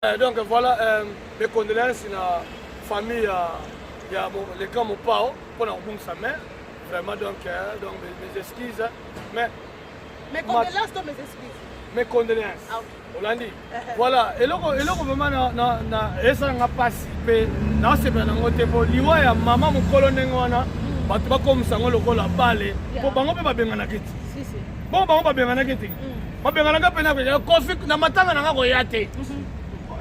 Donc voilà, mes condoléances à la famille, il y a les grands mon pao, pour la sa mère. Vraiment, donc mes excuses. Mais mes condoléances, mes excuses. Mes condoléances. Ah, on l'a dit. Voilà, et là, vraiment, na passe, na c'est bien, on te pour liwa ya maman mon colonel wana, batu ba comme ça on le colle à balle, pour bango pe ba bengana kiti. Si si. Bon bango ba bengana kiti. Ba bengana ka pena ko kofi na matanga na ko yate.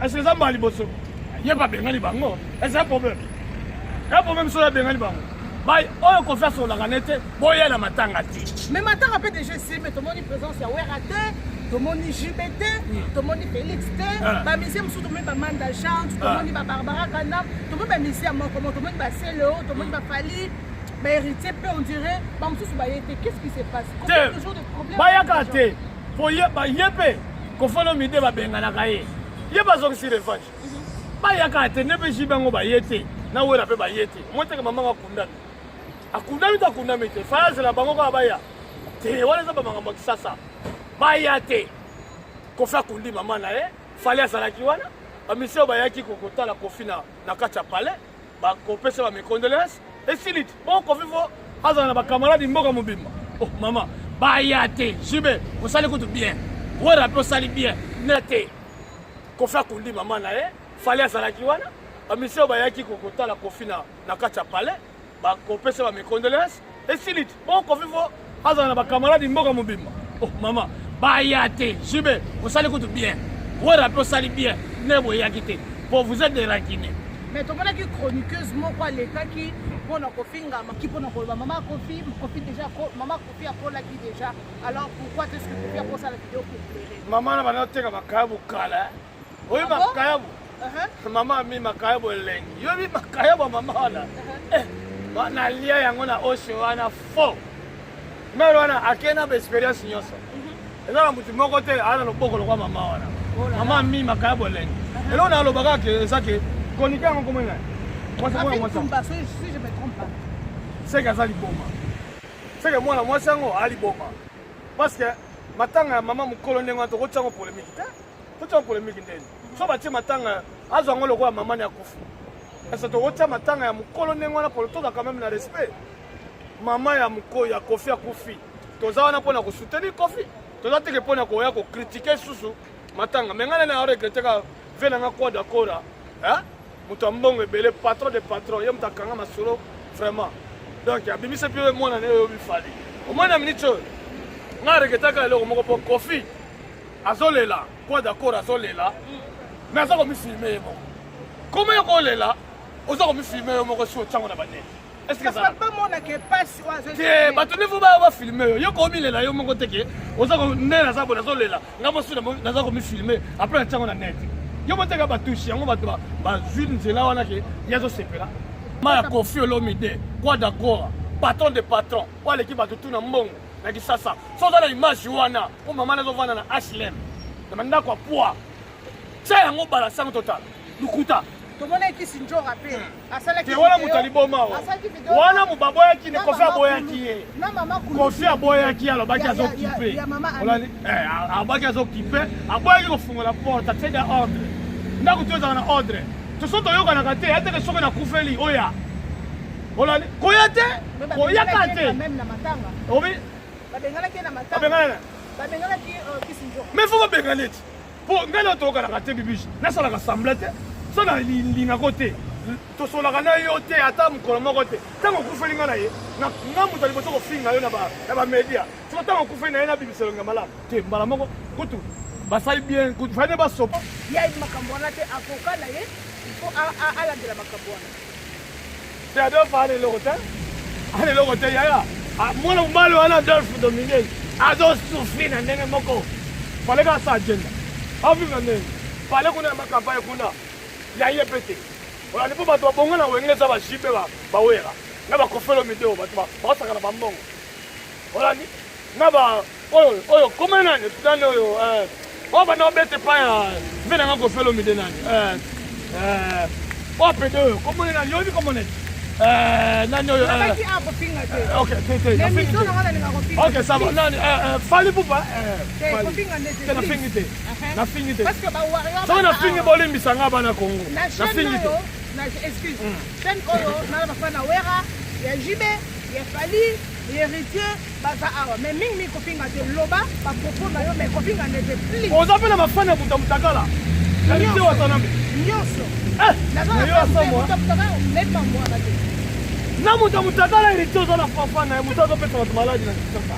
Est-ce que ça m'a liboso? Il n'y a pas bien les bango. Est-ce un problème? Il y a un problème sur la bien les bango. Bye, on confesse sur la ranette, boya la matanga ti. Mais matanga peut déjà si mais tout le monde présence ya Werate, tout le monde JBT, tout le monde Félix T, ba monsieur Moussou tout le monde ba Manda Chante, tout le monde ba Barbara Kanam, tout le monde ba monsieur moi comment tout le monde ba Celo, tout le monde ba Fali, ba héritier peu on dirait, ba Moussou ba yete, qu'est-ce qui se passe? Combien de jours de problèmes? Ba yakate, pour y ba yepé, ko falo mide ba bengana kaye. Il pas de revanche. Il y a des gens qui ont été bayétés. Na wera pe bayété. Moi te maman akundana. Akundana ta kundana te. Faze la bango ka baya. Te wala za bamanga makisasa. Bayate. Ko fa kundi maman na fallait azalaki wana. Ba misio bayaki kokota la kofina na kacha pale. Ba kopesa ba mes condoléances. Et silit. Bon ko vivre azana ba camarade mboka mobimba. Oh maman, bayate. Jibe, vous allez tout bien. Wera pe sali bien. Nete. Kofa kundi maman na fallait azalaki wana bamisio bayaki kokota la kofina na kacha pale ba kopesa ba mes condoléances et silit bon ko vivre azana ba camarade mboka mobimba oh maman bayate jibe vous allez tout bien wera pe sali bien nebo yakite pour vous êtes des rancuniers mais to mona ki chroniqueuse moko aleka ki pona kofinga maki pona ko maman Kofi déjà maman Kofi a pour la qui déjà alors pourquoi est-ce que Kofi a pour ça la vidéo pour pleurer maman na bana teka makabu kala. Oui, makayabu. Maman mi makayabu lengi. Yo mi makayabu mama wana. Na lia yango na osho wana fo. Mero wana akena be experience nyonso. Eza mutu moko te ana loboko lokwa mama wana. Mama mi makayabu lengi. Elo na lobaka ke ezake konika ngo komwenga. Moi ça moi ça. Si je me trompe pas. C'est que ça li boma. C'est que moi ça ngo ali boma. Parce que matanga mama mukolo ndengo to kotsango polémique. Tout en polémique ndeni. So bati matanga azwango lokwa maman ya kufu. Esa to wota matanga ya mukolo nengo na pour toza quand même na respect. Maman ya muko ya Kofi akufi. Toza wana pona ko soutenir Kofi. Toza teke pona ko ya ko critiquer susu matanga. Mengana na regretter ka vena nga kwa d'accord. Hein? Mutambongo ebele patron de patron, yem takanga masolo vraiment. Donc abimisa pe mwana ne yo bifali. Au moins na minute nga regretter ka loko moko pour Kofi. Azolela, quoi d'accord azolela. Mais ça comme filmer bon. Comment on est là? On a comme filmer mon sur tchango na bané. Est-ce que ça pas mon que passe oiseau. Tiens, bah tenez vous va filmer. Yo comme il est là, yo mon côté que on a comme né na zabo azolela. Nga mo sur na zabo comme filmer après tchango na net. Yo mo teka ba toucher, on va ba zune zela wana ke yazo sepela. Ma Kofi Olomide, quoi d'accord? Patron de patron. Wa l'équipe ba tout na mbongo. Na kisasa. Sans la image wana, o mama na zo vana na HLM. Na manda kwa poa. C'est un bala sang total. Lukuta. To mona ki sinjo rappel. Asala ki. Wala mutaliboma wa. Wana mubaboya ki ni Kofi aboya ki ye. Na mama ku. Kofi aboya ki alo baki azo kipe. Wala ni abaki azo kipe. Aboya ki ko funga la porte, c'est des ordres. Ndako toza na ordre. To soto yoka na kate, ate ke soko na kufeli oya. Wala ni koyate. Koyakate. Même na matanga. Obi. Ba bengala ki na matanga. Ba bengala ki sinjo. Mais faut pas bengaler. Pour ngalo toka na kate bibishi na sala ka semblate so na linga kote to sola kana yote ata mukolo moko te tango kufelinga na ye na ngamu tali botoko finga yo na ba media so tango kufena na bibiselo ngala te mbala moko kutu basali bien kutu fane ba sopa ya makambwana te akoka na ye faut ala de la makambwana te ado fane lokote ale lokote ya mwana mbalo ana Adolphe Dominique azo sufina ndenge moko fale ka sa agenda. Aviva nene. Pale kuna makampanye kuna. Ya yepete. Wala nipo bato bonga na wengeleza ba jipe ba wera. Na ba kofelo mideo bato ba saka na bambongo. Wala ni na ba oyo koma nani tutane oyo o ba no bete pa ya vena nga kofelo mideo nani. O pedo koma nani yo ni koma nani. nani oyo ok ok ça va nani fali pupa nafingi te nafingi te soki nafingi bolimbisa nga bana Congo nafingi te excuse chaîne oyo nana bafana wera ya jibe ya fali héritier baza awa mais mingi kofinga te loba bapropos na yo mais kofinga nete pli oza mpe na bafana ya buta mutakala héritier watanambe nyonso na moto mutakala héritier oza na fafana ya moto azopesa bato maladi na kitaka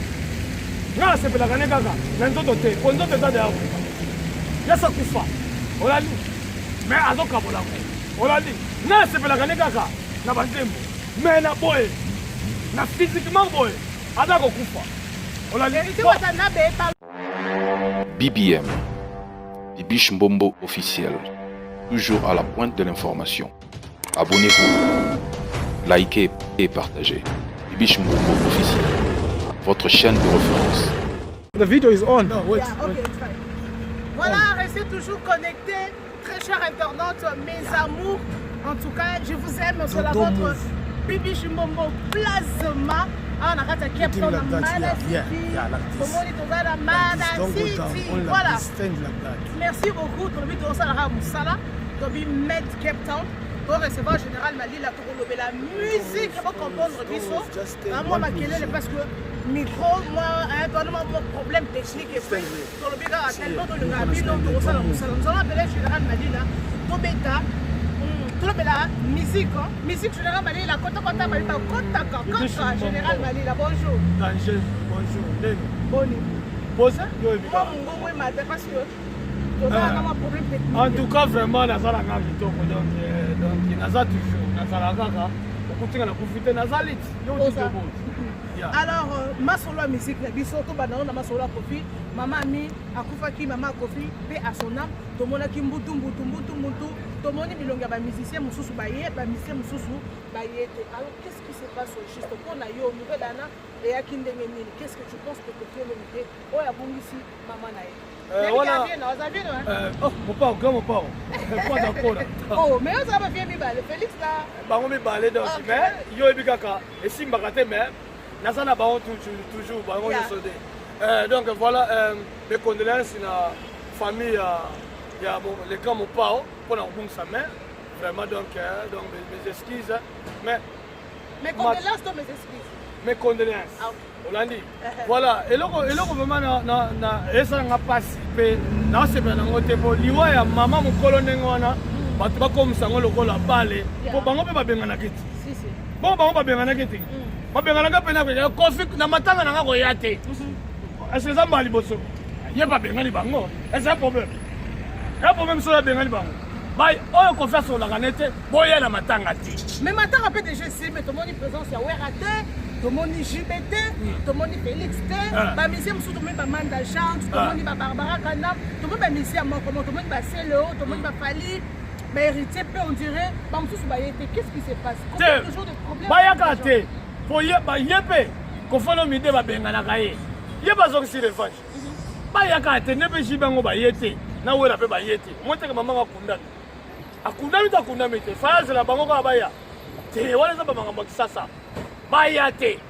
nga nasepelaka ne kaka na nzoto te po nzoto eza deya yasa kufa olali mais azokabolako olali nga nasepelaka ne kaka na banzembo mais na boye na physiquement boye aza kokufa olali BBM, Bibiche Mbombo officiel, toujours à la pointe de l'information. Abonnez-vous, likez et partagez. Bibiche Mbombo officiel, votre chaîne de référence. The video is on. No, wait. Yeah, okay, it's fine. Voilà, restez toujours connectés, très chers internautes, mes amours. En tout cas, je vous aime sur la vôtre. Bibiche Mbombo plasma. Ah, on a raté Cape Town, Mana City. Voilà. Merci beaucoup. Pour le but de Salara Moussala, de mettre Cape Town. Pour recevoir Général Mali, la musique, pour comprendre Bisso. Moi, ma quelle parce que micro, moi, un problème technique et fait. Pour le but à tel point de le Gabi, donc de Salara Moussala. Nous allons appeler Général Mali là, Tobeta. La musique, musique Général Mali, la Kota Mali, la Kota Général Mali, la bonjour. Danger, bonjour. Boni. Bosa? Moi, mon goût est parce que on a un problème technique. En tout cas, vraiment, Nazala Gagito, donc Nazala toujours, Nazala Gaga, au côté de la profité, Nazalit. Alors, ma solo musique, la bisoto, banana, ma solo Kofi, maman ami, Akufaki, maman Kofi, paix à son âme, Tomona Kimbutu, Tomoni Bilonga, musicien, Moussou Baye, musicien Moussou Baye. Alors, qu'est-ce qui se passe au juste pour Nayo, Nouvelle Anna, et Akindemeni? Qu'est-ce que tu penses que tu peux le oh, la bonne ici, maman Naye. Voilà. Oh, mon père, grand mon père. Pas d'accord. Oh, mais on va bien Mibale, Félix là. Bah, on Mibale donc, mais yo et Bikaka, et si Mbakate, mais Nazana Baron toujours, bah, on est soldé. Donc voilà, mes condoléances à la famille, il y a les grands mon père, pour la boum sa mère. Vraiment, donc mes excuses. Mais mes condoléances, mes excuses. Mes condoléances. Olandi. Voilà, et là vraiment na nga passe pe na sebe na ngote po liwa ya mama mukolo ndengwana batu bakomisa ngo lokola bale po bango pe babengana kiti. Si si. Bon bango babengana kiti. Babengana ka pena ko kofi na matanga na nga ko yate. Est-ce que ça m'a liboso? Ye ba bengani bango. Est-ce un problème? Un problème sur la bengani bango. Bye, on confesse sur la ganete, boya na matanga ti. Mais matanga peut déjà si mais tout le monde présence ya werate. Tout le monde JBT, tout le monde Félix T, bah monsieur Moussou, tout le monde Manda Chante, tout le monde Barbara Kanam, tout le monde monsieur Amon, tout le monde Célo, tout le monde Fali, bah héritier peu on dirait, bah Moussou Bayete, qu'est-ce qui se passe? Combien de jours de problèmes? Bayakate, pour yépe, qu'on fait le midi va bien à la cahier. Yépa zong si revanche. Bayakate, ne peut jibango bayete, na où la paix bayete. Moi t'es que maman a condamné. A condamné ta condamné, phase la bango à baya. T'es voilà ça maman a ça. Bayate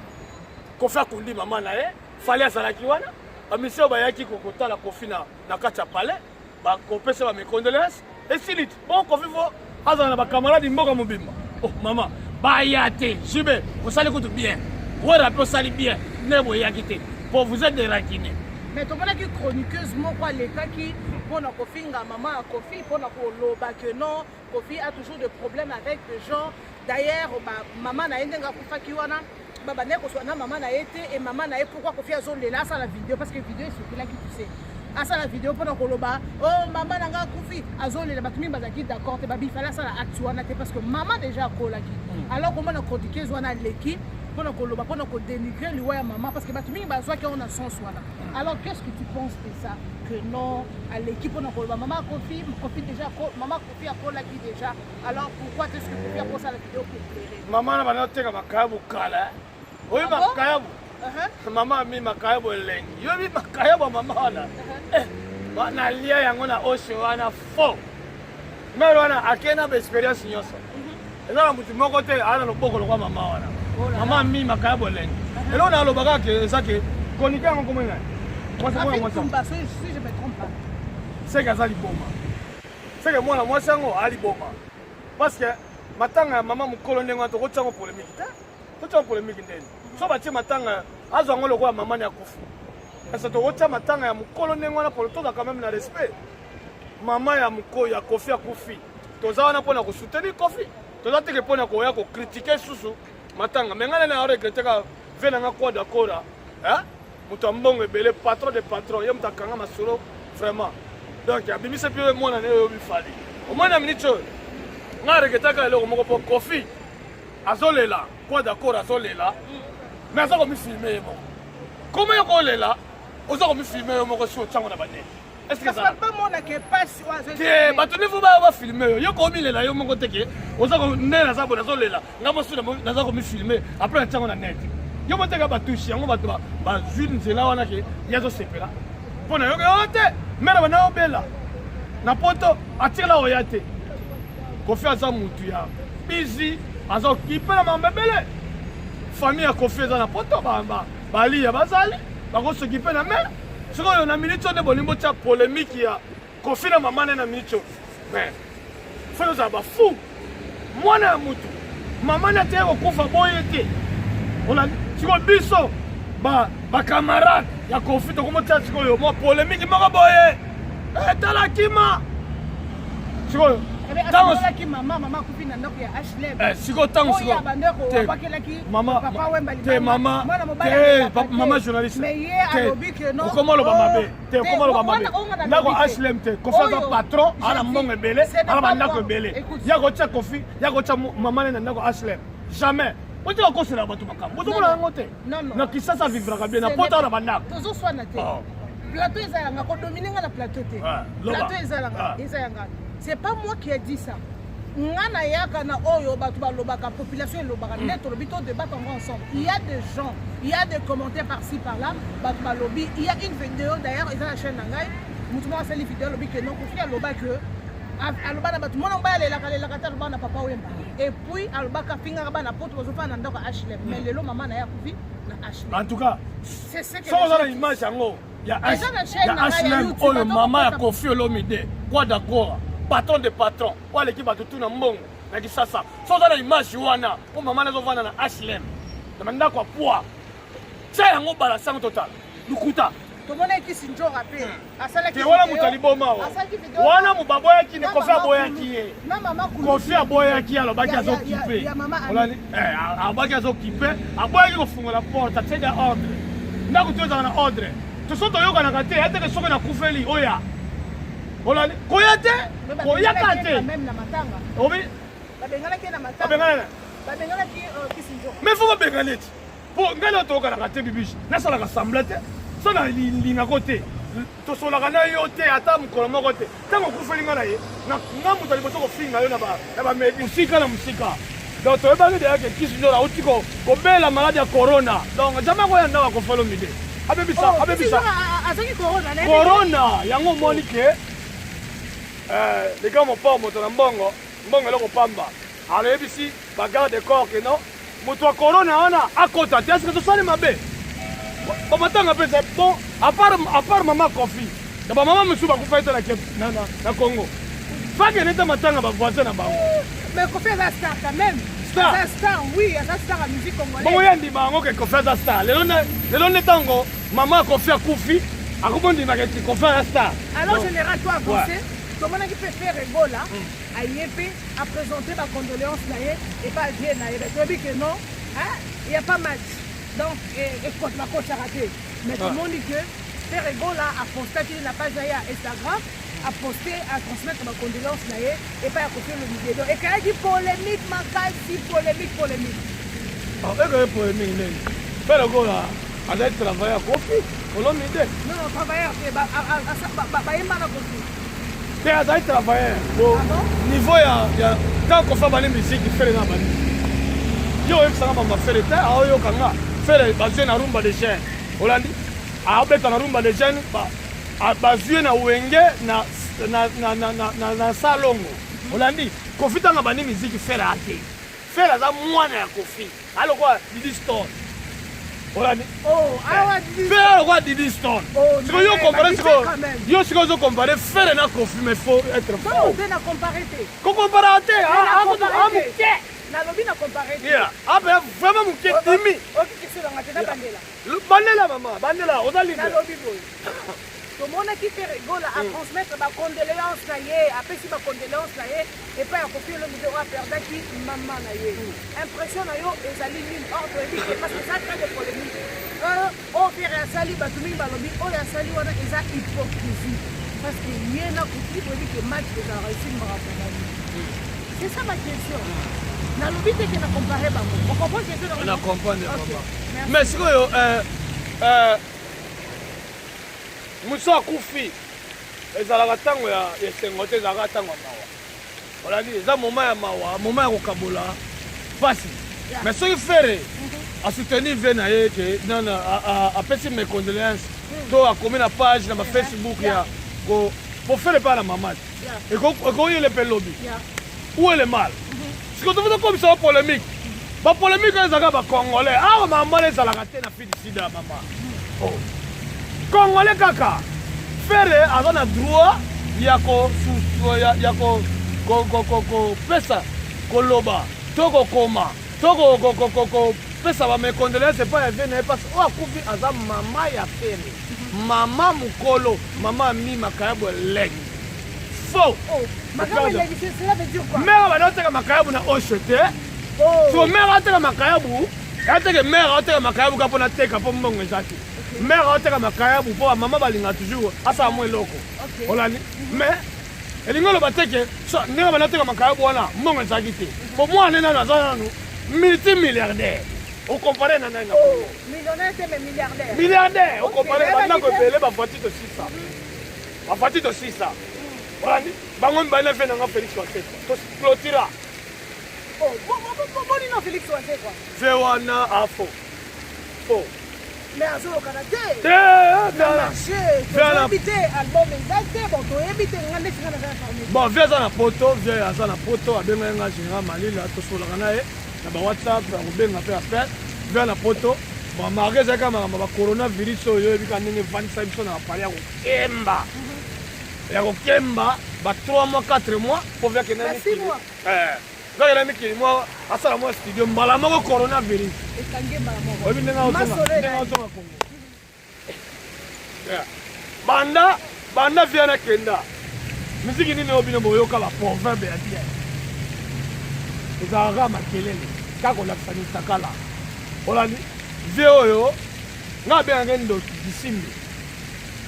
Kofi akundi mama na ye fali azalaki wana bamisio bayaki kokotala Kofi na kati ya palais bakopesa ba mes condoléances esiliti bon Kofi fo azala na bakamaradi mboka mobimba oh mama bayate jibe osali kutu bien wera pe osali bien ne boyaki te pour vous êtes des raquinés. Mais tu vois que chroniqueuse moko l'état qui pour na Kofi nga maman a Kofi pour na koloba que non Kofi a toujours des problèmes avec les gens. D'ailleurs, maman n'a pas fait maman n'a été et maman n'a pourquoi Kofi a zone là ça la vidéo parce que la vidéo est sur là qui tu sais. À ça la vidéo pendant qu'on loba oh maman n'a pas Kofi a zone là batumi bazaki d'accord te babi fallait ça la actuana parce que maman déjà kolaki. Alors comment on critiquer zona l'équipe pendant qu'on loba pendant qu'on dénigrer le ouais maman parce que batumi bazwa qui on a son soin. Alors qu'est-ce que tu penses de ça que non à l'équipe pendant qu'on loba maman Kofi déjà maman Kofi a kolaki déjà. Alors pourquoi est-ce que Kofi a posé la vidéo pour pleurer? Maman n'a pas été makayabu kala. Oui makayabu. Maman mi makayabu lengi. Yo mi makayabu maman là. Na lia yango na osho wana fo. Mais wana akena ba experience nyonso. eza na mutu moko te aza na loboko lokwa mama wana mama mi makaya bolenge eloko na alobaka ke eza ke konike yango komoi ngai seke aza liboma seke mwana mwasi yango aliboma parce que matanga ya mama mokolo ndenge wana tokotiango polémique te totiango polémique ndeni so batie matanga azwa yango lokola mama ni akufu ese tokotia matanga ya mokolo ndenge wana polo toza quand même na respect mama ya mokolo ya kofi akufi toza wana mpona kosoutenir kofi toza teke mpona koya kokritike susu matanga me ngai nene aregrete ka ve nanga kwa dakora moto ya mbongo ebele patron de patron ye moto akanga masolo vraiment donc abimisi mpe mwana ne oyo bifali omwana miniti oyo ngai aregretaka eloko moko mpo kofi azolela kwa dakora azolela me aza komifilme ye moko koma yo kolela oza komifilme yo moko si otiango na banene bato nifu bafilme yo yo komilela yo moko teke oza nene aza bo nazolela nga mosu naza komifilme apres natiango na net yo moteka batushi yango bato bazwi nzela wana ke ye azosepela mpona yo te mena bana obela na poto atikala oya te kofi aza mutu ya bizi aza okipela mambo ebele famille ya kofi eza na poto balia bazali bakosokipe na mena sikoyo na miniti oyo nde bolimbo tia polémique ya kofi na mama ne na miniti oyo me fo ozala bafu mwana ya mutu mama ne ateye kokufa boye te sikoyo biso bakamarade ya kofi tokomotia sikoyo mwa polémique moko boye etala kima sikoyo sikoyo ntango mama journaliste okoma oloba mabe te okoma oloba mabe ndako hlm te kofi aza patron ana mbongo ebele ana bandako ebele ya kotia kofi ya kotia mama ne na ndako hlm jamais otika okosela bato makambo ozomona yango te na kisasa vivraka bien na poto na bandako tozoswana te plateau ezalanga kodomine nga na plateau te plateau ezalanga c'est pas moi qui ai dit ça ngana yaka na oyo bato balobaka population elobaka nde tolobi to débattre ensemble il y a des gens il y a des commentaires par-ci par-là bato balobi il y a une vidéo d'ailleurs eza na chaîne na ngai mutu moko asali vidéo alobi ke non kofi aloba ke aloba na bato mwana mobali alelaka te aloba na papa wemba et puis alobaka fingaka bana poto bazofana na ndako ya hlm mais lelo mama na ya kofi na hlm en tout cas so oza na image yango ya hlm oyo mama ya kofi olomide kwa dakora patron de patron waleki bato tuna mbongo na kisasa so oza na image wana mpo mama nazovanda na hlm na mandako ya poi tia yango balasango total lukuta tomonaki sinjora pe asalaki wana moto aliboma wana mobaboyaki ne kofi aboyaki ye kofi aboyaki alobaki azokipe alobaki azokipe aboyaki kofungola porte atiedia ordre ndako to ezala na ordre toso toyokanaka te ateke soki nakufeli oya olali koya te koyaka te obi mais fo babengani eti mpo ngai na toyokanaka te bibishi nasalaka sambla te so na lingako te tosolaka na yo te ata mokolo moko te ntango okufeli nga na ye nga moto aliboso kofinga yo na mosika na mosika donc toyebaki deyake kisi nzola auti kobela maladi ya corona donc jamai koya ndako akofolomide abebisa corona yango omoni ke lega mopao moto na mbongo eloko pamba aloyebisi bagarde corps ke non moto ya corona wana akota te asike tosali mabe bamatanga mpe bon à part mama kofi na bamama mosusu bakufa ete na congo fakende te matanga bavoisin na bango mais kofi aza star quand même aza star oui aza star ya musique congolaise bongo ye ndima yango ke kofi aza star lelo nde ntango mama ya kofi akufi akobondimaka eti kofi aza star alors général to avancé tomonaki mpe faire ebola aye mpe apresente bacondoléance na ye epa vie na ye toyebi ke non il y a pas match donc écoute la coach a raté mais tout le monde dit que Père Ebola a posté na page à Instagram a posté à transmettre ma condoléance na ye et pas à copier le vidéo et quand il dit polémique makasi polémique polémique nini Père Ebola a été travaillé à Kofi olomide non travailleur ba yema na Kofi te a été travaillé au niveau ya tant qu'on fait bani musique faire na bani yo ebisanga mama faire te ayo kanga faire bazue na rumba de chaîne olandi abeta na rumba de chaîne bazue na wenge na salongo olandi kofitanga bani musique faire ate Frère aza mwana ya Kofi. Alors quoi Didi Stone. Voilà. Oh, ah ouais, Frère quoi Didi Stone. Tu veux comparer ce que yo si vous comparer frère na Kofi mais faut être fort. On a comparé. Qu'on compare à te ah na lobby na comparé. Ah ben vraiment mon ké timi. OK, c'est dans la bandela. Bandela maman, bandela, on a libre. Na lobby boy. Tout le monde qui fait rigole à transmettre ma condoléance na yé, après si ma condoléance na yé et pas à copier le vidéo à perdre qui maman na yé. Impression na yo ezali ligne ordre parce que ça crée des polémiques. On fait un sali batumi balobi, on a sali wana eza hypocrisie parce que yé na coupé pour dire que match de la réussite marathon. C'est ça ma question. Na lobi te que na comparer bango. On comprend que c'est on comprend mais ce que Moussa Koufi, ezalaka tango ya esengo te ezalaka tango ya mawa. Voilà dit, eza moment ya mawa, moment ya kokabola pasi. Mais soki fere a soutenir ve na ye ke non apesi mes condoléances. To a commis na page na Facebook ya ko pour faire pas la maman. Et ko il est pelobi. Où est le mal? Ce que tu veux comme ça polémique. Ba polémique ezalaka ba congolais. Ah maman ezalaka te na fille sida maman. Oh. Congolais kaka fere aza na droit ya pesa koloba toko koma toko pesa ba me condoléances pas ya vene parce o akufi aza mama ya fere mama mukolo mama mi makayabu leng faux makayabu leng cela veut dire quoi mère banoteka makayabu na oshete so mère ateka makayabu ateka mère ateka makayabu ka pona teka po mbongo ezaki mère ateka makayabu po mama balinga toujours asa mo eloko olani mais elingo lo bateke so ndenge banateka makayabu wana mbongo ezaki te po mwana nana aza nanu multimilliardaire au comparé na nana millionnaire mais milliardaire milliardaire au comparé bana ko pele ba voiture de 600 ba voiture de 600 olani bango mbana fe nanga Félix Wanseko to clôtura bon non Félix Wanseko fe wana afo fo mais azo Canada marché habité album exact bon to habité ngane singa na famille bon vieux na poto vieux aza na poto abenga nga général malila to solaka na ye na ba WhatsApp na kobenga pe appel vieux na poto bon marqué ça kama ba coronavirus oyo ebika ndenge vandisa biso na pali ya kokemba ba 3 mois 4 mois pour voir que na 6 mois donc la miki moi asala moi studio mbala moko coronavirus ekange mbala moko obi ndenga otonga kongo banda viana kenda miziki nini obino boyoka ba proverbe ya bien ezalaka makelele kaka olakisa misakala olandi vie oyo nga abengaka ndoki disimbi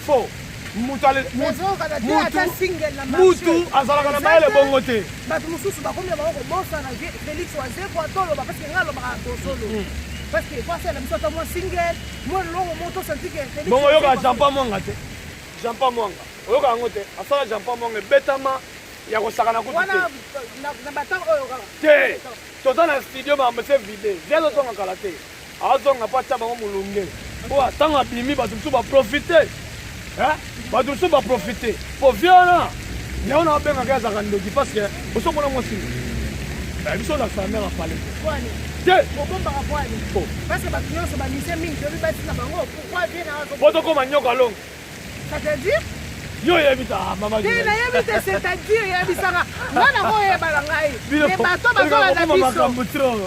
fo mutu azalaka na mayele bongo te bato mosusu bakomia bango kobosana Félix Wanseko atoloba parce que nga alobaka tosolo parce que pasela biso ata mwa single mwa longo mo tosanti ke bongo oyoka jampa mwanga te jampa mwanga oyoka yango te asala jampa mwanga ebetama ya kosaka na kutu te na batanga oyo kaka te toza na studio bamese vide vie azozonga kala te azonga mpo atya bango molunge po ntango abimi bato mosusu baprofite bato mosusu baprofite po vie wana yango na babengaka azalaka ndoki parce que osomona mwasi biso olakisaka mare apale te obombaka pwani parce que bato nyonso bamise mingi toyebi batina bango pourquoi vie na po tokoma nyoka longo c'est-à-dire yo yebita mama nayebi te c'est-à-dire yebisaka nga nango oyebala ngai me bato bazolanda biso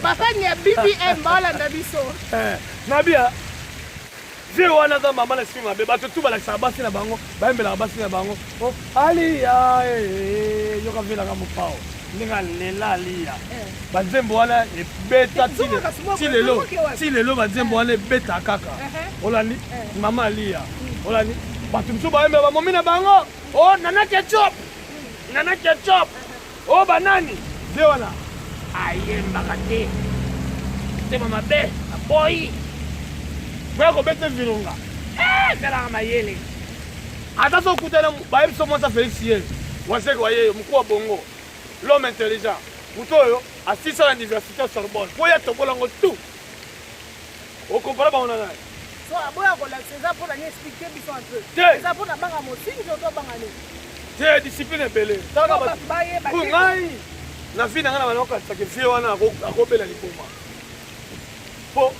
bafani ya BBM baolanda biso nabia vie wana aza mama na esiki mabe bato tu balakisaka basi na bango bayembelaka basi na bango aliya yoka velaka mopao ndenge alela aliya banzembo wana ebeta ti lelo banzembo wana ebeta kaka olandi mama aliya olandi bato mosusu bayembela bamomi na bango o nana ketchup o banani vie wana ayembaka te tema mabe aboyi boya kobete virunga ezelaka mayele ata so okutana bayebi so mwasa Félix ye Wanseko waye mokuu wa bongo l'homme intelligent moto oyo asisa na université ya Sorbonne po ya tokolango tout okompara bango na naye so aboya kolakisa eza mpona ni explike biso un peu eza mpona banga mosingi oto banga nini te discipline ebele talaka ngai na vie na nga na banakokanisaka vie wana akobela liboma mpo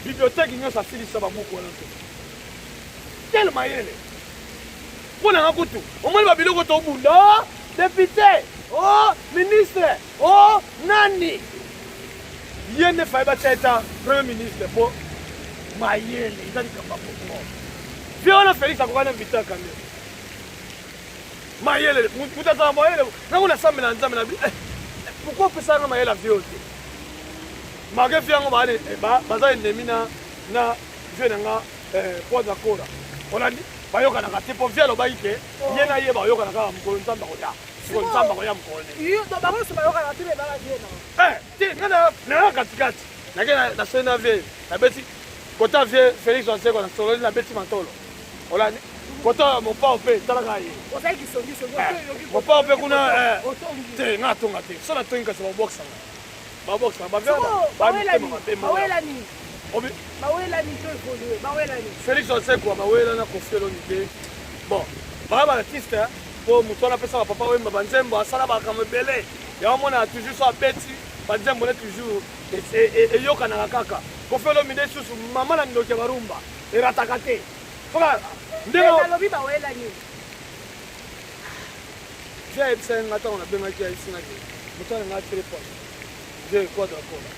biblioteke nyonso asilisa babuku wana te tel mayele mpo na nga kutu omoni babiloko tobunda député o ministre o nani ye nde faye batia eta premier ministre mpo mayele eza likambo bongo vie wana félix akokana invité akamio mayele mutu azala mayele nango nasambela nzambe na pourquoi opesanga mayele avie oyo te mage vie yango baza endemi na vie nanga poa zakora olandi bayokanaka te mpo vie alobaki ke ye na ye bayokanaka kaka mokolo nzambe akoya siko nzambe akoya mokolo te nga nanga katikati nake nasoli na vie nabeti kota vie félix waseko nasololi nabeti matolo olandi kota mopao mpe talaka ye mopao mpe kuna te nga atonga te so natongi kasi babokisanga félix waseko bawela na kofi elongi te bon baa baartiste mpo moto wana apesa bapapa oyemba banzembo asala bakambo ebele yango mona toujours so abeti banzembo ne toujours eyokanaka kaka kofi elomi nde susu mama na mindoki ya barumba erataka te soka ndengalobi bawelani vie ayebisaki nga ntango nabengaki ayisinaki moto wana nga telefone vie quadre akora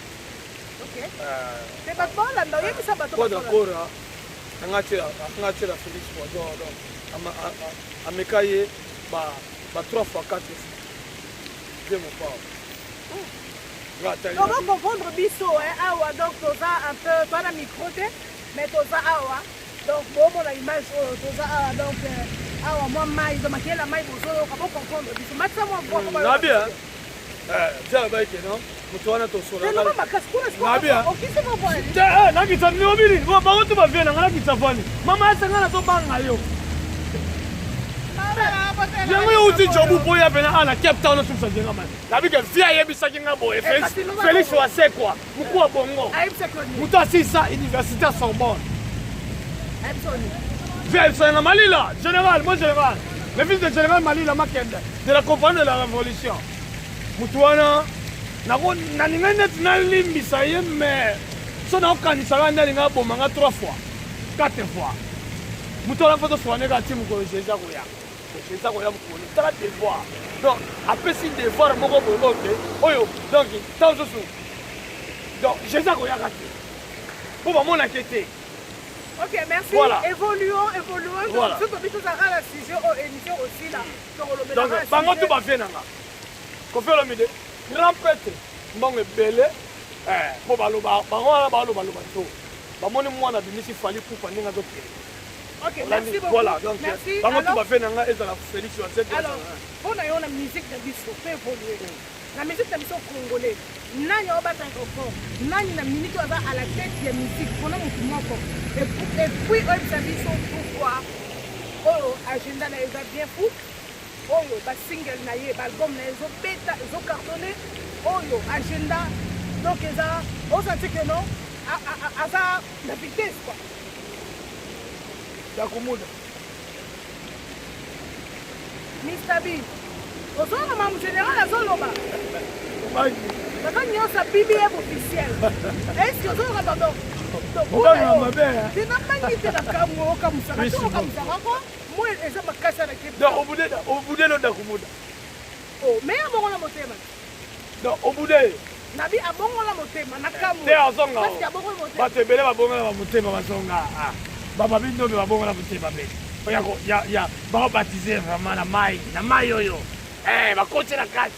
quadre akora anga tiela félix poison donc ameka ye ba 3 fois 4 vie mopao on va comprendre biso awa donc toza un peu toza na micro te mais toza awa donc bomona image oyo toza awa donc awa mwa mai donc makela mai bozoyoka bo comprendre biso matisa mwa na bien dia bayeke non moto wana tosolanakita niobili bango to bavie nanga nakita vani mama asanga na tobanga yo yango yo uti jobu mpo ya pena ana cape town osusa nzenga mani nabike vie ayebisaki nga boye félix wasekwa moku wa bongo moto asisa université ya sorbonne vie ayebisaka malila général moi général le fils de général malila makende de la compagnie de la révolution motu wana nalingai neti nalimbisa ye mais so naokanisaka nde alinga abomanga 3 fois 4 fois motu wana mpo tosokaneka ati mokolo jésus akoya jésus akoya mokolo taka devoir donc apesi devoir moko boyebo te oyo donc ntango mosusu donc jésus akoyaka te mpo bamonaki te. Ok, merci. Voilà. Évoluons. Voilà. Donc, tu as la sujet aux émissions aussi là. Donc, bango tout va bien nanga. Kofi Olomide, grand prêtre, mbongo belé, po baloba, bango wana baloba to. Bamoni mwana bimisi fali kufa ndinga zo pe. Ok, merci beaucoup. Voilà, donc merci. Bango tout va bien nanga ezala Félix Waseko. Alors, on a une musique de biso, peut évoluer. La musique de biso congolais. Nani obata encore. Nani na minute à la tête de musique. On a mon moko. Et puis, on a biso pourquoi oh, agenda na eza bien fou. Oyo ba single na ye, ba album na ezo beta, ezo cartonné. Oyo agenda. Donc eza, on sent que non, asa la vitesse quoi. Dakumuda. Mr. B. Ozona mamu général azoloba. Maintenant nous sommes BBM officiel. Est-ce que vous avez pardon? Donc, au bout de l'autre, oh, mais à mon motema. Donc, au bout de Nabi a bon la motema, Nakamu. T'es en zonga. Bah, t'es belle, ma bonne la motema, ma zonga. Baba Bindo, ma bonne la motema. Ya, bah, baptisé vraiment la maille, yo. Eh, ma coach la cache.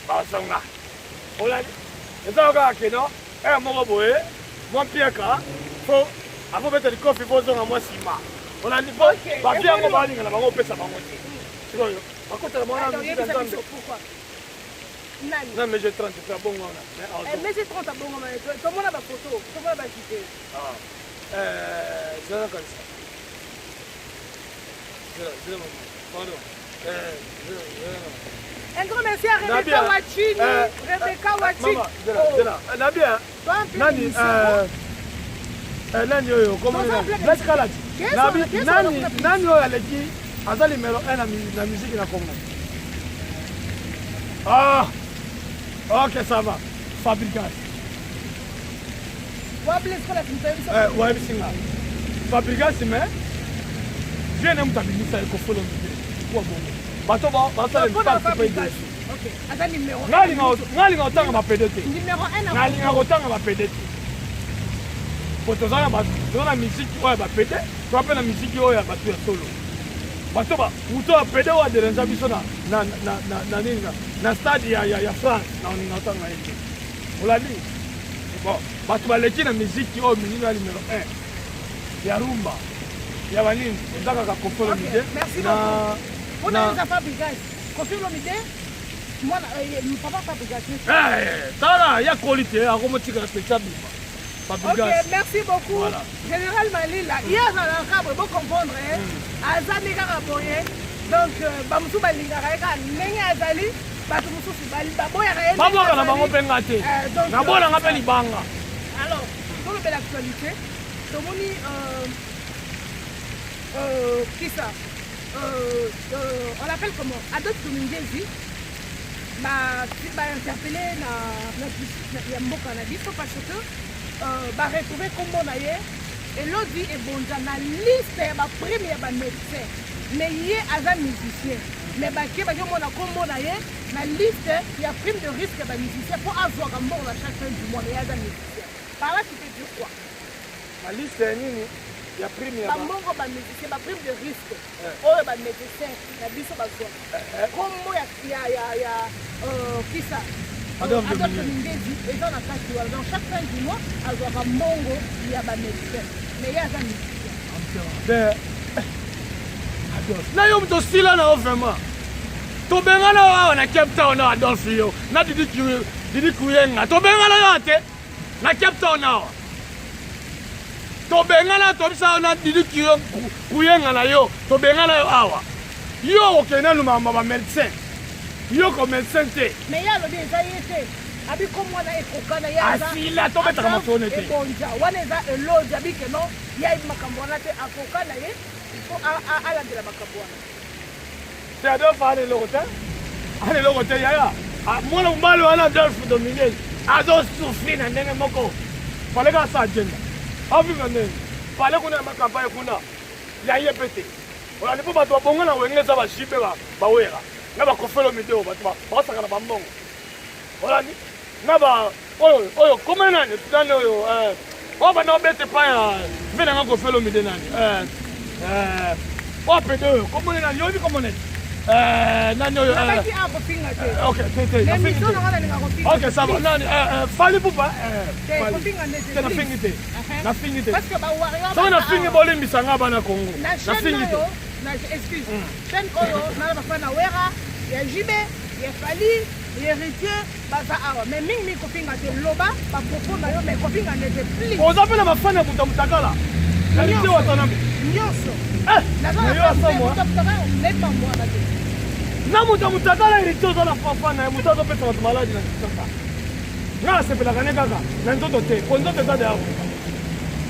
Bah, zonga. Olá, então agora aqui não é uma boa, uma piaca, for a vou meter de coffee vou usar uma cima. Olá, depois vai vir uma balinha lá, vamos pensar vamos aqui. Chegou eu, a conta da mão não me dá tanto. Não, mas je 30 tá bom agora, né? Mais je 30 tá bom agora, como na foto, como vai quitter. Já não cansa. Já, pardon. Un grand merci à Rebecca Wachini. Rebecca Wachini. Maman, Nabia. Nani, nani oyo, comment on dit? Blaise Kalati. Nani oyo aleki, aza numéro 1 na musique na Congo. Ah, Ok, ça va. Fabricage. Ouais, Singa. Fabricage, mais. Je n'aime pas dire ça, il faut le dire. Quoi bon? Bateau, ngalinga otanga mapedete ngalinga kotanga mapedete po tozala na misiki oyo ya bapede toa mpe na misiki oyo ya bato ya solo bato mutu apede oyo aderange biso na stade ya France na oninga otanga ete olandi bon bato baleki na misiki oyo minini ya numero 1 ya rumba ya banini eza kaka kofolo mide tala ya qualité akomotika spécial bima. Ok, merci beaucoup. Voilà. Général Malila, hier dans le cadre, vous comprenez, Azani Karaboye, donc Bamsou Balingara, Nenga Azali, Batumsou Bali, Baboya, Baboya, Baboya, Bengate, Nabola, Napeli Banga. Alors, pour le bel actualité, Tomoni, qui ça on l'appelle comment? Adot Tumingezi, interpellé na mboka na biso parce que retrouver comment on a et l'autre dit est bon dans la liste ya ba premier ya ba médecin mais yé aza musicien mais ba ke ba yo mona comment on a na liste ya prime de risque ya ba musicien pour avoir un mort à chaque fin du mois mais aza musicien par là tu peux dire quoi la liste est nini ya prime ya ba mongo ba musicien ba prime de risque oyo ba médecin na biso ba zo comment ya qui ça Adolphe Mindezi est dans la case dans chaque fin du mois à avoir un mongo il y a ba médecin mais il y a un musicien na yo mto sila na vraiment to bengana wa na Cape Town na Adolphe yo na didi kuyenga to bengana yo ate na Cape Town na to bengana to bisa na didi kuyenga na yo to bengana yo awa yo okena lumamba ba médecin yo ko médecin te mais ya lo déjà yete abi comme on a ekokana ya asila to betaka matone te bonja wana za eloge abi que non ya makambo wana te akokana ye il faut ala de la makambo wana te Adolphe ale lokote ya mwana mbalo wana Adolphe Dominguez azo souffrir na ndenge moko fallait ka sa agenda avi ngane fallait kuna makampagne kuna ya yepete wala ndipo bato bonga na wengeza ba shibe ba wera na ba kofelo mideo bato ba saka na bambongo wala ni na ba oyo comment nani tutane oyo o ba no bete pa ya vena nga kofelo mideo nani o pedo comment nani yo bi comment nani nani oyo ok tete na fingi ok ça va nani fali pupa na fingi te parce que ba wario so na fingi bolimbisa nga bana Congo na fingi te na excuse chaîne oyo na ba fana wera ya jibe ya fali ya héritier baza awa mais mingi kofinga te loba ba propos na yo mais kofinga ne te pli ozapela mafana mutakala na lise watana nyonso na mutakala héritier oza na fafana mutu azopesa bato maladi na kisaka nga asepelaka ne kaka na nzoto te po nzoto eza deya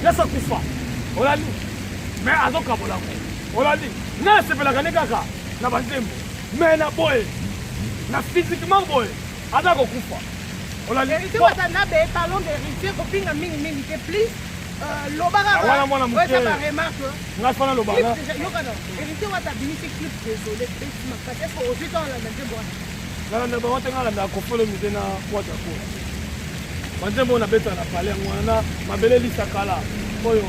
yasa kufa olali mais azokabolako olali nga asepelaka ne kaka na banzembo mais na boye na physiquement boye aza kokufa olali héritier watana be talon de héritier kopinga mingi te plus lobaka mwana wesa ba remarque nga fana lobaka yokana héritier wata binisi clip désolé parce que aujourd'hui dans la même boîte na bango te nga landa kofolo mide na boîte ya kola banzembo na beta na pale yango wana mabele lisakala oyo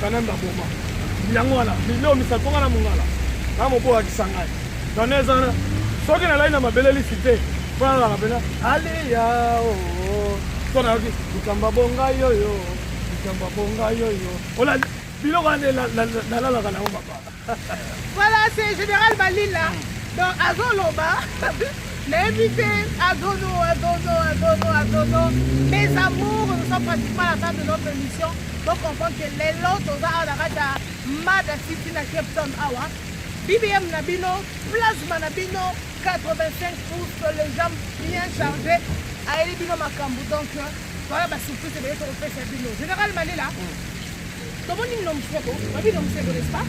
kanamba boma yango wana milio misakonga na mongala na moboa kisangai dona ezana soki na lai na mabele lisi te mpona nalaka pena aliya tona yoki likamba bonga yoyo ola biloko ane nalalaka nango papa voilà c'est général Malila donc azoloba l'invité adono mes amours nous sommes pratiquement à la fin de notre émission donc on comprend que les lots oza alarata mada city na Cape Town awa BBM Nabino, plasma Nabino, 85 pouces, les jambes bien chargées. Aïe Bino Makambu, donc voilà ma surprise de votre fait c'est Bino. Général Malila, tout le monde est nommé Seko, n'est-ce pas?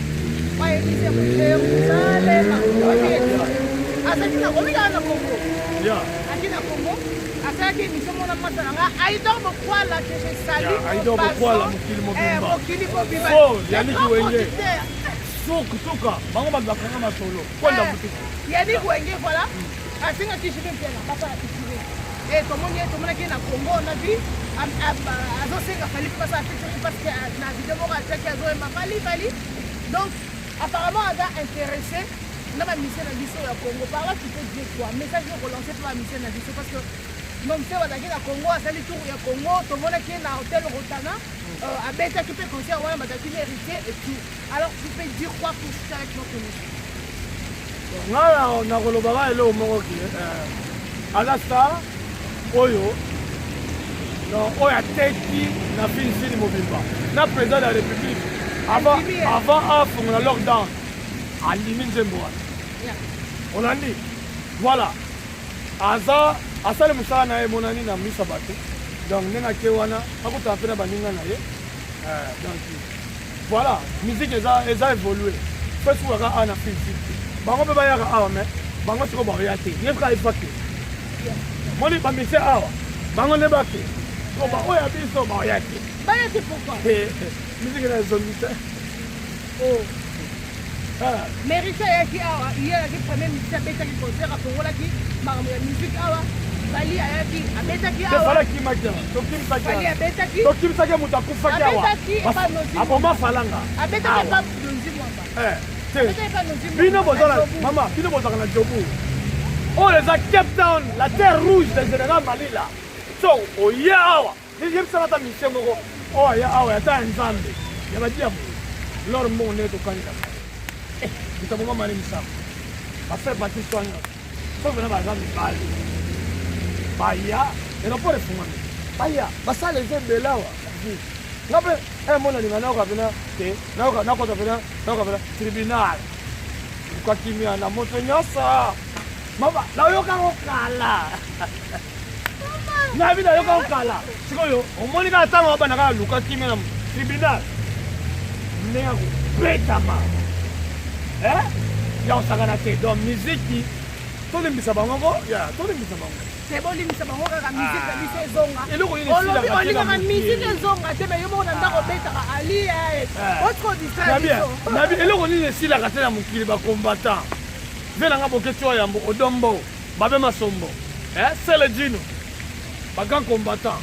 Ouais, il dit c'est Congo. tomonaki na Congo asalaki émission mona masa na nga Aïdor Bokwala que je salue Aïdor Bokwala mokili mobimba Yannick Wenge suka bango bazakanga masolo kwenda mutiki Yannick Wenge voilà asinga tishibe mpena papa tishibe tomonaki na Congo on a vu azosenga fali pasa afeture parce que na vidéo moko ataki azoyemba fali donc apparemment aza intéressé na bamisien na biso ya Congo par là tu peux dire quoi message de relancer pour bamisien na biso parce que non se bazaki na Congo asali tour ya Congo tomonaki na hôtel Rotana abetaki mpe concert wana bazaki mérité et tout alors tu peux dire quoi pour chuter avec notre émission nga nakolobaka eloko moko ki aza star oyo oyo ateki na finisini mobimba na président de la république avant afungola lockdown alimi nzembo wana olandi voilà aza asali mosala na ye emonani na misa bato donc ndenge ake wana akotala mpe na baninga na ye donc voilà musique eza évolue fo esukaka awa na finisini bango mpe bayaka awa mais bango siko bakoya te yebika epake moni bamisie awa bango nde bake oyo ya biso bakoya te baya te pourquoi musique na ezongi te mérité ayaki awa ye ayaki premier musicien abetaki concert akongolaki makambo ya musique awa bali ayaki abetaki awabali abetaki tokimisaki moto akufaki awa aboma falanga abetaki epa donzi mwamba bino bozala mama bino bozalaka na jobu oyo eza Cape Town la terre rouge de général Malila so oye awa yebisana ata misie moko oyo aya awa yata ya nzambe ya badiabo lor mbongo nde tokanikaka bitaboma mali misako bafe batiswanga soki bena baza mibali baya aéroport efungami baya basala eza ebele awa nga mpe mona linga nayoka pena te nakota pena tribunal lukakimia na moto nyonso mama nayokango kala nabi nayokango kala sikoyo omoni kaka ntango babanda kaka lukakimia na tribunal ndenge akobetama ya kosakana te donc miziki tolimbisa bango tolimbisa bango sebolimbisa bango kaka misike na biso ezonga olobi olingaka misike ezonga te me yo moko na ndako obetaka ali nabi eloko nini esilaka te na mokili bacombatant mpe nanga boketi oyo yambo odombo babe masombo sele dino bagrand combattant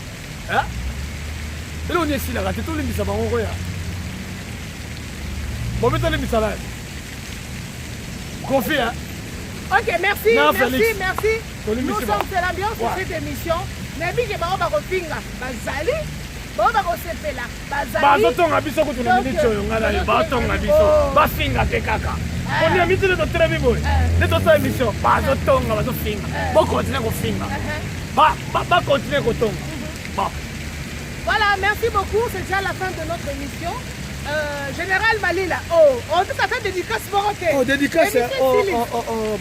eloko nini esilaka te tolimbisa bango koya bobe tolimbisa la Confi, hein? Ok, merci, non, merci. Nous sommes c'est l'ambiance de cette émission. Mais bien que on va refinga, bazali, on va resepela, bazali. Bazotonga biso ko tuna minute yo ngala batonga biso. Bafinga te kaka. On est minute de très bien boy. Les autres émissions, bazotonga, bazofinga. Bon continuer ko finga. Ba continuer ko tonga. Bon. Voilà, merci beaucoup, c'est déjà la fin de notre émission. Général Malila, on peut faire dédicace pour dédicace,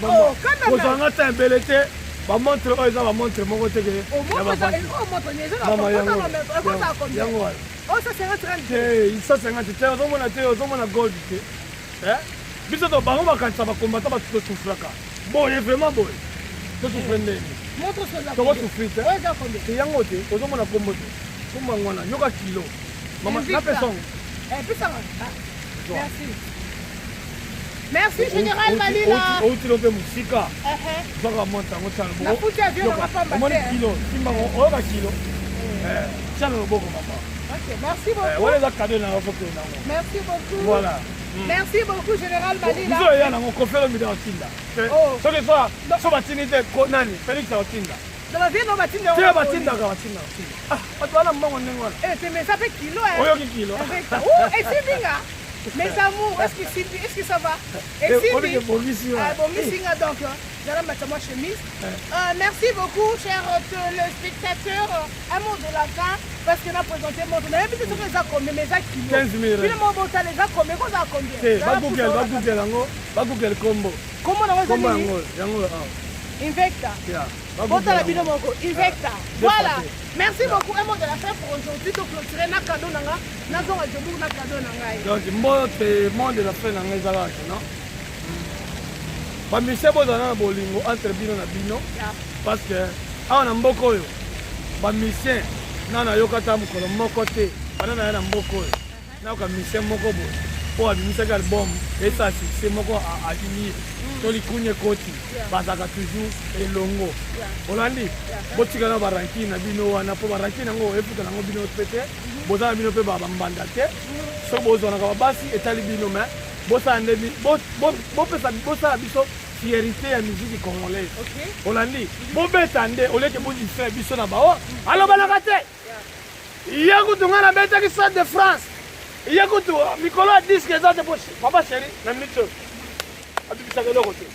maman. Vous en avez un bel été, va montrer, ils vont montrer mon côté. Ça 50, tiens, on a gold. Biso to bango bakanisa bakombata batosufraka. Bon, est vraiment bon. Tosufrende. Montre ce que tu as souffert. C'est yango te, ozomona kombo te. Kombo ngwana, yoka kilo. Maman, na personne. Merci. Merci, Général Malila. Tu as musika. La foutu à Dieu ne va pas mater. Kilo. Merci beaucoup. Merci beaucoup. Voilà. Merci beaucoup, Général Malila. Vous avez un conférence de Tinda. Ce que soit, sur la Tinida, Konani, Félix Tinda. Dans la vie, on va Tinda. Tu vas Tinda. Ah, tu vas la maman. Mais ça fait kilo. Kilo. Et Sibinga. Mes amours, est-ce que ça va? Et Sibinga. Bon, donc, j'allais mettre ma chemise. Merci beaucoup, chers téléspectateurs. Un mot de la fin, parce que nous avons présenté mon tour. Mais c'est ça combien? Mais ça kilo. 15 000. Puis le mot botal, les a combien? Qu'on a combien? Va Google combo. Comment on va dire? Invecta. Botal bino moko. Invecta. Voilà. Merci beaucoup. Un mot de la fin pour aujourd'hui. Donc, clôturer na cadeau nanga. Na zonga jobu na cadeau nanga. Donc, mot de la fin nanga ezala non? Ba mise bozana bolingo entre bino na bino parce que awa na mboka oyo bamisien na nayoka ta mokolo moko te bana na ya na mboka oyo nayoka misien moko boye po abimisaki album esa succès moko alimie to likunye koti bazaka toujours elongo olandi botika na baranki na bino wana po baranki nango epuka nango bino pete bozala bino mpe bambanda te soki bozwanaka babasi etali bino me bosala biso fierité ya musique congolaise olandi bobeta nde oleke bodistraire biso na bao alobanaka te ye kutu nga na betaki Stade de France ye kutu mikolo ya diske eza te papa chéri na minute abibisaka eloko te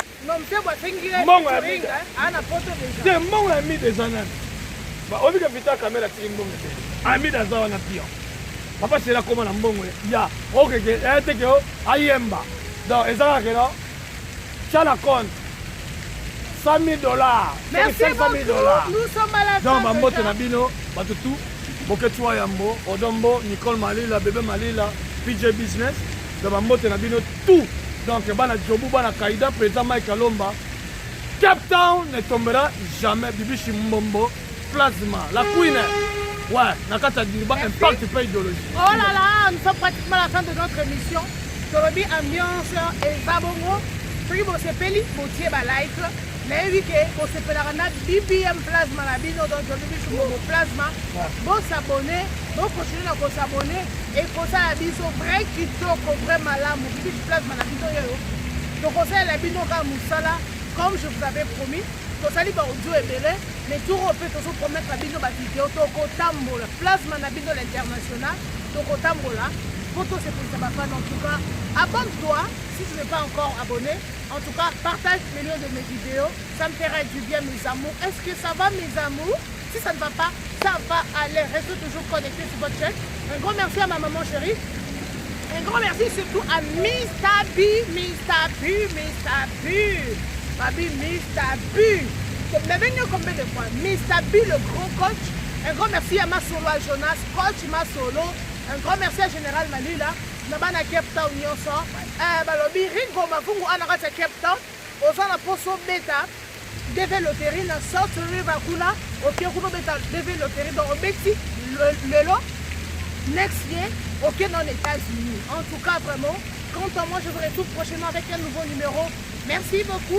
te mbongo ya mide eza nani obika vita kamera tiki mbongo te amide aza wana pion papa chéri akoma na mbongo ya okeke eteke ayemba donc ezalaka keno tia na compte $100 000 $500 000 donc bambote na bino bato tu Boketua Yambo, Odombo, Nicole Malila, Bébé Malila, PJ Business, de Bambote na bino tout. Donc, Bana Djobou, Bana Kaïda, président Mike Alomba. Cape Town ne tombera jamais. Bibi Chimbombo, Plasma, la Queen. Ouais, Nakata Diriba, impact pas idéologie. Oh là là, nous sommes pratiquement à la fin de notre émission. Tolobi ambiance et Zabongo. Soki bosepeli botie like nayebi ke bosepelaka na BBM plasma na bino donc Bibi Chimbombo plasma bosabone bokontinue na kosabone ekosala biso vrai kitoko vrai malamu Bibi plasma na bino oyo tokosalela bino kaka mosala comme je vous avais promis tosali baaudio ebele mais turo mpe tozopromettre bino bavideo tokotambola plasma na bino l'international tokotambola pour tous ces fans. En tout cas, abonne-toi si tu n'es pas encore abonné. En tout cas, partage millions de mes vidéos. Ça me ferait du bien, mes amours. Est-ce que ça va, mes amours? Si ça ne va pas, ça va aller. Restez toujours connectés sur votre chaîne. Un grand merci à ma maman chérie. Un grand merci surtout à Mr. B. Babi, Mr. B. Mais venez combien de fois? Mr. B, le grand coach. Un grand merci à ma solo à Jonas, coach ma solo. Un grand merci à Général Malila. Nabana Cape Town nyonso. Balobi Ringo Mafungu anakata Cape Town. Ozana poso beta. Deve loterie na South River kuna. Ok, kuno beta deve loterie dans Obeti lelo. Next year, ok, dans les États-Unis. En tout cas, vraiment, quant à moi, je vous retrouve prochainement avec un nouveau numéro. Merci beaucoup.